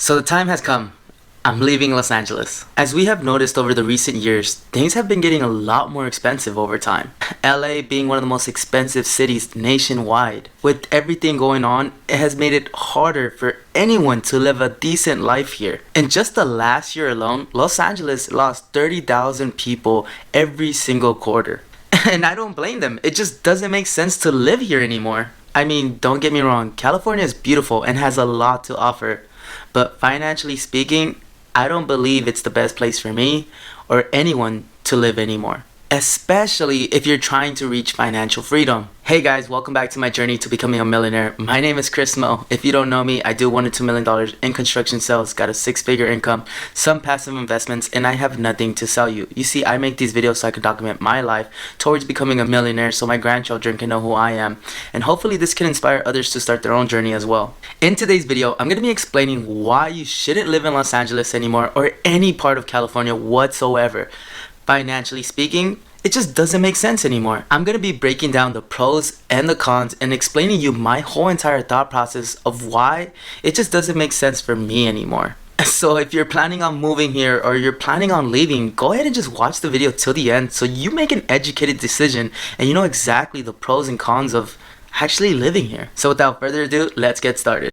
So the time has come. I'm leaving Los Angeles. As we have noticed over the recent years, things have been getting a lot more expensive over time. LA being one of the most expensive cities nationwide. With everything going on, it has made it harder for anyone to live a decent life here. In just the last year alone, Los Angeles lost 30,000 people every single quarter. And I don't blame them. It just doesn't make sense to live here anymore. I mean, don't get me wrong, California is beautiful and has a lot to offer. But financially speaking, I don't believe it's the best place for me or anyone to live anymore. Especially if you're trying to reach financial freedom. Hey guys, welcome back to my journey to becoming a millionaire. My name is Chris Mo. If you don't know me, I do $1 to $2 million in construction sales, got a 6-figure income, some passive investments, and I have nothing to sell you. You see, I make these videos so I can document my life towards becoming a millionaire so my grandchildren can know who I am. And hopefully this can inspire others to start their own journey as well. In today's video, I'm going to be explaining why you shouldn't live in Los Angeles anymore or any part of California whatsoever. Financially speaking, it just doesn't make sense anymore. I'm going to be breaking down the pros and the cons and explaining you my whole entire thought process of why it just doesn't make sense for me anymore. So if you're planning on moving here or you're planning on leaving, go ahead and just watch the video till the end so you make an educated decision and you know exactly the pros and cons of actually living here. So without further ado, let's get started.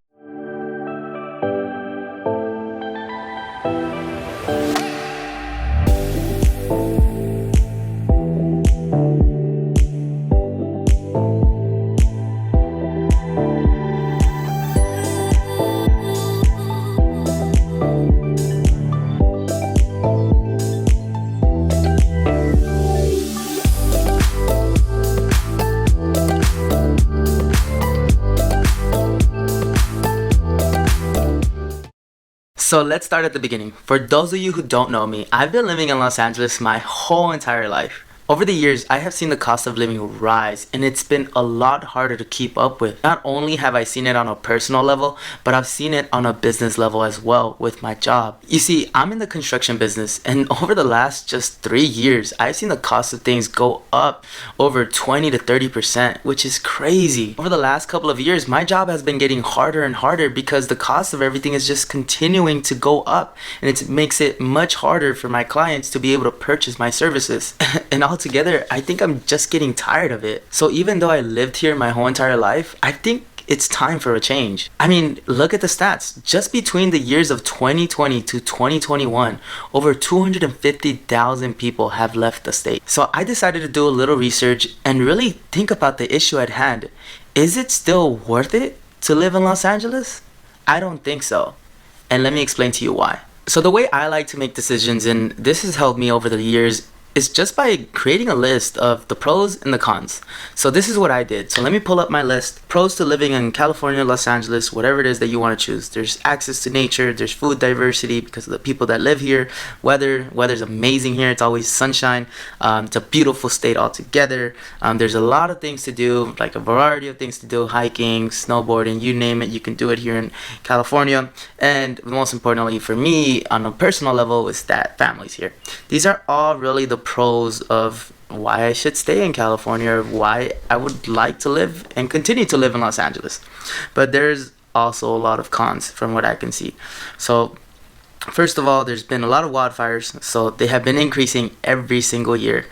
So let's start at the beginning. For those of you who don't know me, I've been living in Los Angeles my whole entire life. Over the years, I have seen the cost of living rise, and it's been a lot harder to keep up with. Not only have I seen it on a personal level, but I've seen it on a business level as well with my job. You see, I'm in the construction business, and over the last just 3 years, I've seen the cost of things go up over 20 to 30%, which is crazy. Over the last couple of years, my job has been getting harder and harder because the cost of everything is just continuing to go up, and it makes it much harder for my clients to be able to purchase my services. And altogether, I think I'm just getting tired of it. So even though I lived here my whole entire life, I think it's time for a change. I mean, look at the stats. Just between the years of 2020 to 2021, over 250,000 people have left the state. So I decided to do a little research and really think about the issue at hand. Is it still worth it to live in Los Angeles? I don't think so. And let me explain to you why. So the way I like to make decisions, and this has helped me over the years, is just by creating a list of the pros and the cons. So this is what I did. So let me pull up my list. Pros to living in California, Los Angeles, whatever it is that you want to choose. There's access to nature, there's food diversity because of the people that live here. Weather's amazing here. It's always sunshine. It's a beautiful state altogether. There's a lot of things to do, like a variety of things to do, hiking, snowboarding, you name it, you can do it here in California. And most importantly for me, on a personal level, is that family's here. These are all really the pros of why I should stay in California, or why I would like to live and continue to live in Los Angeles. But there's also a lot of cons from what I can see. So first of all, there's been a lot of wildfires, so they have been increasing every single year.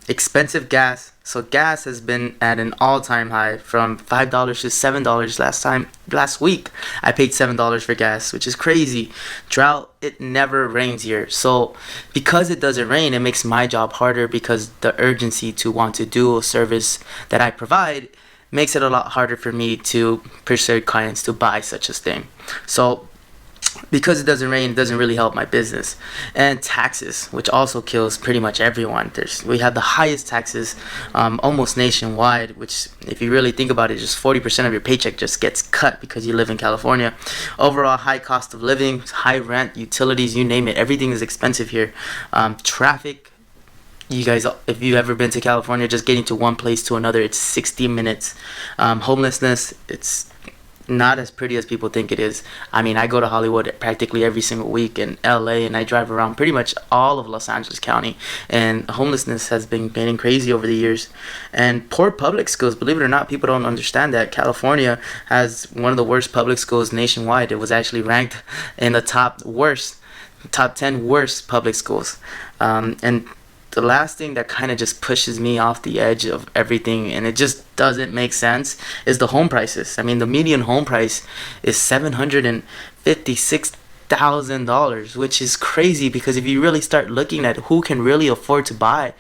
Expensive gas. So gas has been at an all-time high from $5 to $7 last week. I paid $7 for gas, which is crazy. Drought, it never rains here. So because it doesn't rain, it makes my job harder because the urgency to want to do a service that I provide makes it a lot harder for me to persuade clients to buy such a thing. So because it doesn't rain, it doesn't really help my business. And taxes, which also kills pretty much everyone. We have the highest taxes almost nationwide, which if you really think about it, just 40% of your paycheck just gets cut because you live in California. Overall, high cost of living, high rent, utilities, you name it, everything is expensive here. Traffic. You guys, if you've ever been to California, just getting to one place to another, it's 60 minutes. Homelessness, it's not as pretty as people think it is. I mean, I go to Hollywood practically every single week in LA, and I drive around pretty much all of Los Angeles County, and homelessness has been getting crazy over the years. And poor public schools, believe it or not, people don't understand that California has one of the worst public schools nationwide. It was actually ranked in the top 10 worst public schools. And the last thing that kind of just pushes me off the edge of everything, and it just doesn't make sense, is the home prices. I mean, the median home price is $756,000, which is crazy, because if you really start looking at who can really afford to buy,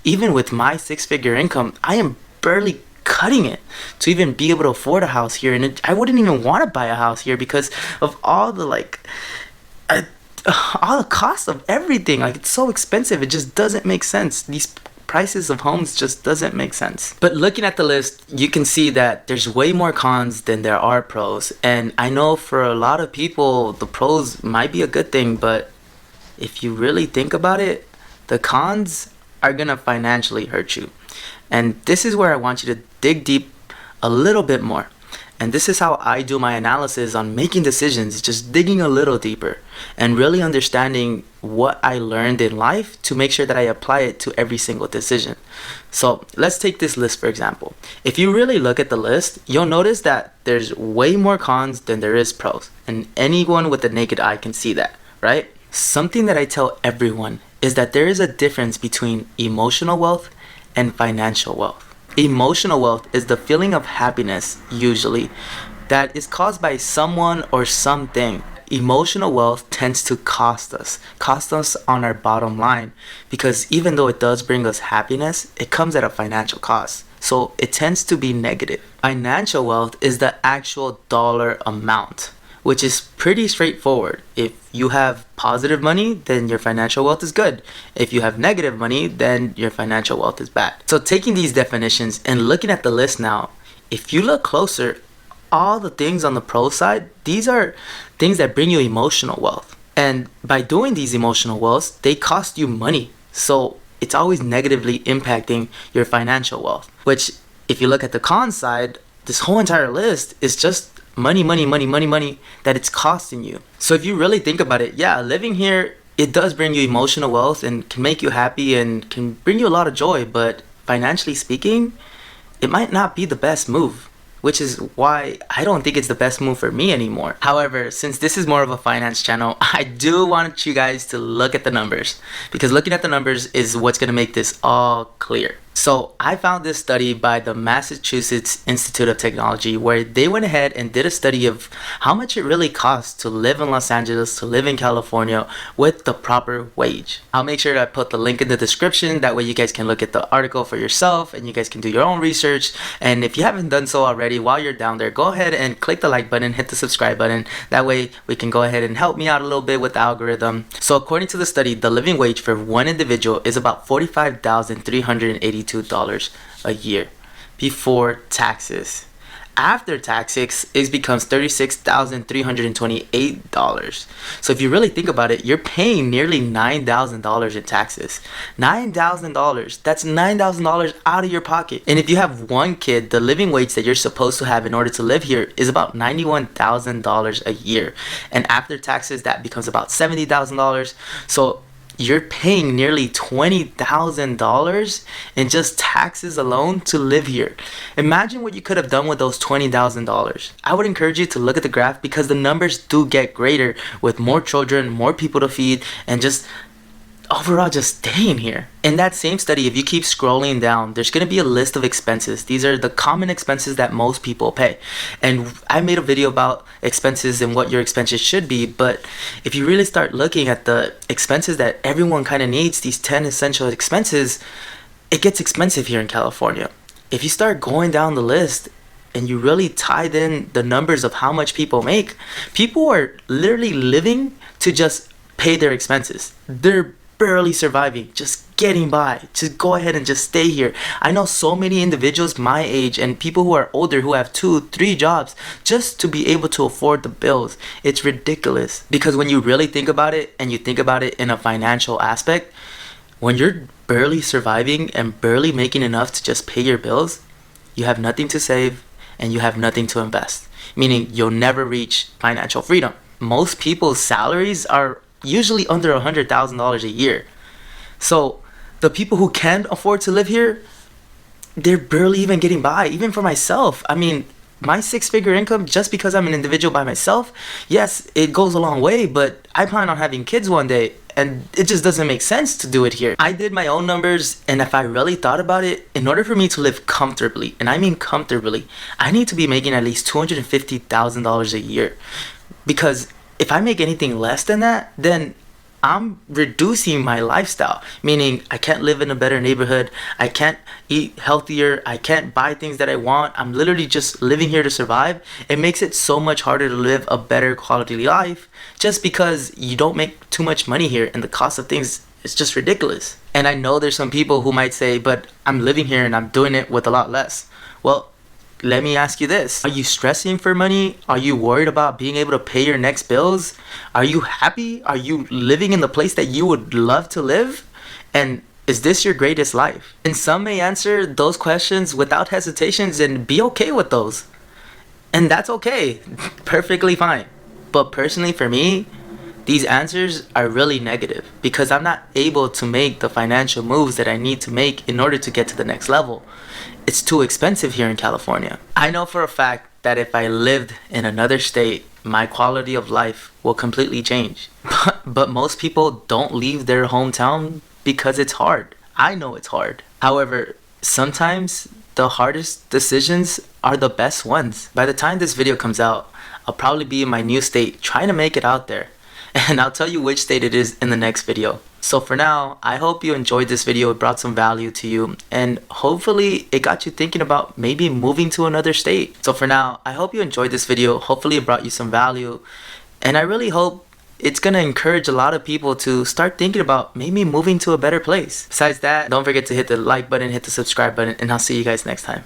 even with my six-figure income, I am barely cutting it to even be able to afford a house here. And I wouldn't even want to buy a house here because of all the all the cost of everything. Like, it's so expensive, it just doesn't make sense. These prices of homes just doesn't make sense. But looking at the list, you can see that there's way more cons than there are pros. And I know for a lot of people the pros might be a good thing, but if you really think about it, the cons are gonna financially hurt you. And this is where I want you to dig deep a little bit more. And this is how I do my analysis on making decisions, just digging a little deeper and really understanding what I learned in life to make sure that I apply it to every single decision. So let's take this list for example. If you really look at the list, you'll notice that there's way more cons than there is pros. And anyone with a naked eye can see that, right? Something that I tell everyone is that there is a difference between emotional wealth and financial wealth. Emotional wealth is the feeling of happiness, usually, that is caused by someone or something. Emotional wealth tends to cost us on our bottom line, because even though it does bring us happiness, it comes at a financial cost. So it tends to be negative. Financial wealth is the actual dollar amount, which is pretty straightforward. If you have positive money, then your financial wealth is good. If you have negative money, then your financial wealth is bad. So taking these definitions and looking at the list now, if you look closer, all the things on the pro side, these are things that bring you emotional wealth. And by doing these emotional wealths, they cost you money. So it's always negatively impacting your financial wealth, which if you look at the con side, this whole entire list is just money that it's costing you. So if you really think about it, yeah, living here, it does bring you emotional wealth and can make you happy and can bring you a lot of joy, but financially speaking, it might not be the best move, which is why I don't think it's the best move for me anymore. However, since this is more of a finance channel, I do want you guys to look at the numbers, because looking at the numbers is what's going to make this all clear. So I found this study by the Massachusetts Institute of Technology, where they went ahead and did a study of how much it really costs to live in Los Angeles, to live in California with the proper wage. I'll make sure to put the link in the description. That way you guys can look at the article for yourself and you guys can do your own research. And if you haven't done so already, while you're down there, go ahead and click the like button, hit the subscribe button. That way we can go ahead and help me out a little bit with the algorithm. So according to the study, the living wage for one individual is about $45,382 a year before taxes. After taxes, it becomes $36,328. So if you really think about it, you're paying nearly $9,000 in taxes. $9,000. That's $9,000 out of your pocket. And if you have one kid, the living wage that you're supposed to have in order to live here is about $91,000 a year. And after taxes, that becomes about $70,000. So you're paying nearly $20,000 in just taxes alone to live here. Imagine what you could have done with those $20,000. I would encourage you to look at the graph, because the numbers do get greater with more children, more people to feed, and just overall just staying here. In that same study, if you keep scrolling down, there's going to be a list of expenses. These are the common expenses that most people pay. And I made a video about expenses and what your expenses should be, but if you really start looking at the expenses that everyone kind of needs, these 10 essential expenses, it gets expensive here in California. If you start going down the list and you really tie in the numbers of how much people make, people are literally living to just pay their expenses. They're barely surviving, just getting by, just go ahead and just stay here. I know so many individuals my age and people who are older who have 2-3 jobs just to be able to afford the bills. It's ridiculous, because when you really think about it, and you think about it in a financial aspect, when you're barely surviving and barely making enough to just pay your bills, you have nothing to save and you have nothing to invest. meaning you'll never reach financial freedom. Most people's salaries are usually under $100,000 a year. So the people who can afford to live here, they're barely even getting by. Even for myself, I mean, my six-figure income, just because I'm an individual by myself, yes, it goes a long way, but I plan on having kids one day, and it just doesn't make sense to do it here. I did my own numbers, and if I really thought about it, in order for me to live comfortably, and I mean comfortably, I need to be making at least $250,000 a year. Because if I make anything less than that, then I'm reducing my lifestyle, meaning I can't live in a better neighborhood, I can't eat healthier, I can't buy things that I want. I'm literally just living here to survive. It makes it so much harder to live a better quality life just because you don't make too much money here, and the cost of things is just ridiculous. And I know there's some people who might say, but I'm living here and I'm doing it with a lot less. Well, let me ask you this. Are you stressing for money? Are you worried about being able to pay your next bills? Are you happy? Are you living in the place that you would love to live? And is this your greatest life? And some may answer those questions without hesitations and be okay with those. And that's okay. Perfectly fine. But personally for me, these answers are really negative because I'm not able to make the financial moves that I need to make in order to get to the next level. It's too expensive here in California. I know for a fact that if I lived in another state, my quality of life will completely change. But most people don't leave their hometown because it's hard. I know it's hard. However, sometimes the hardest decisions are the best ones. By the time this video comes out, I'll probably be in my new state trying to make it out there. And I'll tell you which state it is in the next video. So for now, I hope you enjoyed this video. It brought some value to you, and hopefully it got you thinking about maybe moving to another state. So for now, I hope you enjoyed this video. Hopefully it brought you some value, and I really hope it's gonna encourage a lot of people to start thinking about maybe moving to a better place. Besides that, don't forget to hit the like button, hit the subscribe button, and I'll see you guys next time.